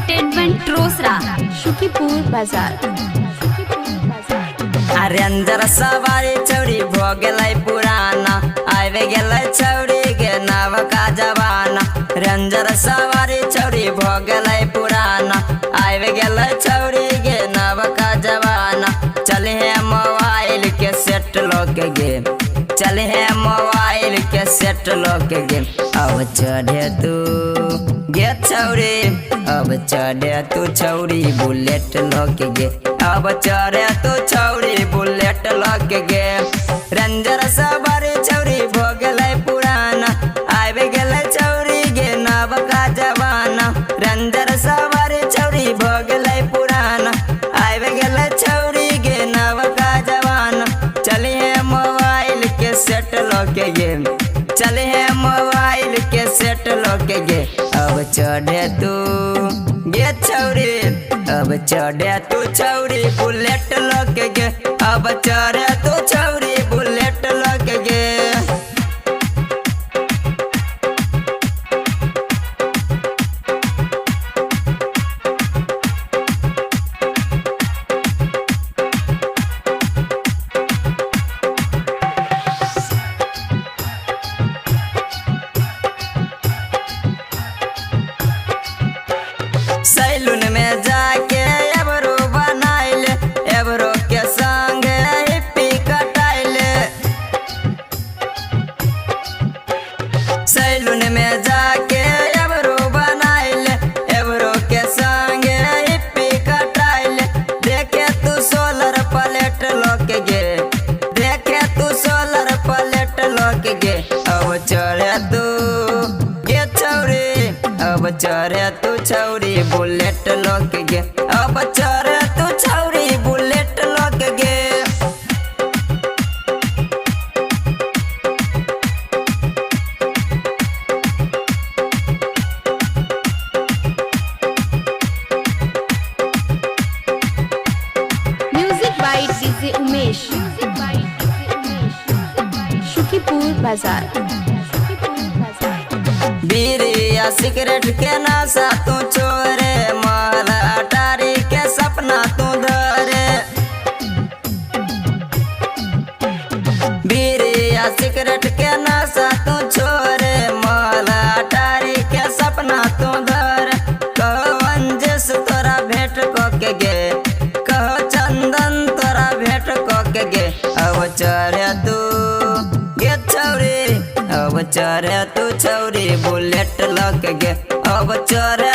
Entertainment Rosera Shukipur बाजार। Ranger सवारी चौड़ी भो गेलै पुराना, आवे गेलै चौड़ी के नाव का जवाना। रेंजर सवारी चौड़ी भो गेलै पुराना, आवे गेलै चौड़ी के नाव का जवाना। चले हैं मोबाइल के सेट लोग गेम, चले हैं मोबाइल के सेट लोग गेम। अब चढ़े तू गे छौरी, अब चढ़े तू छौरी बुलेट लोग गे। अब चढ़े तू छौरी बुलेट लोग गे। रेंजर सवारी छौरी भो गेलै पुराना, आबे गेलै छौरी गे नाव का जवाना। रेंजर सवारी छौरी भो गेलै पुराना, आबे गेलै छौरी गे नाव का जवाना। चले हैं मोबाइल के सेट लोग गे, चले हैं मोबाइल के सेट लोग गे। अब चढ़े तू गे छौरी, अब चढ़े तू छौरी बुलेट लोग गे। अब चढ़े तू छौरी बुलेट लोग गे। सैलून में जाके एबरो बनाइल, एबरो के संग हिप्पी कटाइल। सैलून में जाके एबरो बनाइल, एबरो के संग हिप्पी कटाइल। देखे तू सोलर प्लेट लोग गे, देखे तू सोलर प्लेट लोग गे। अब चढ़े तू गे छौरी, अब चढ़े तू छौरी बुलेट लोग गे। अब चढ़े तू छौरी बुलेट लोग गे। Music by DJ Umesh, Shukipur बाजार। बीरिया सिगरेट के नशा तू छोरे, माल अटारी के सपना तू धरे। बीरिया सिगरेट के नशा तू छोरे, माल अटारी के सपना तू धरे। कहो अंजस तोरा भेंट को के गे, कहो चंदन तोरा भेंट को के गे। अब चढ़े तू गे छौरी, अब चढ़े तू छौरी बुलेट लोग गे। अब चढ़े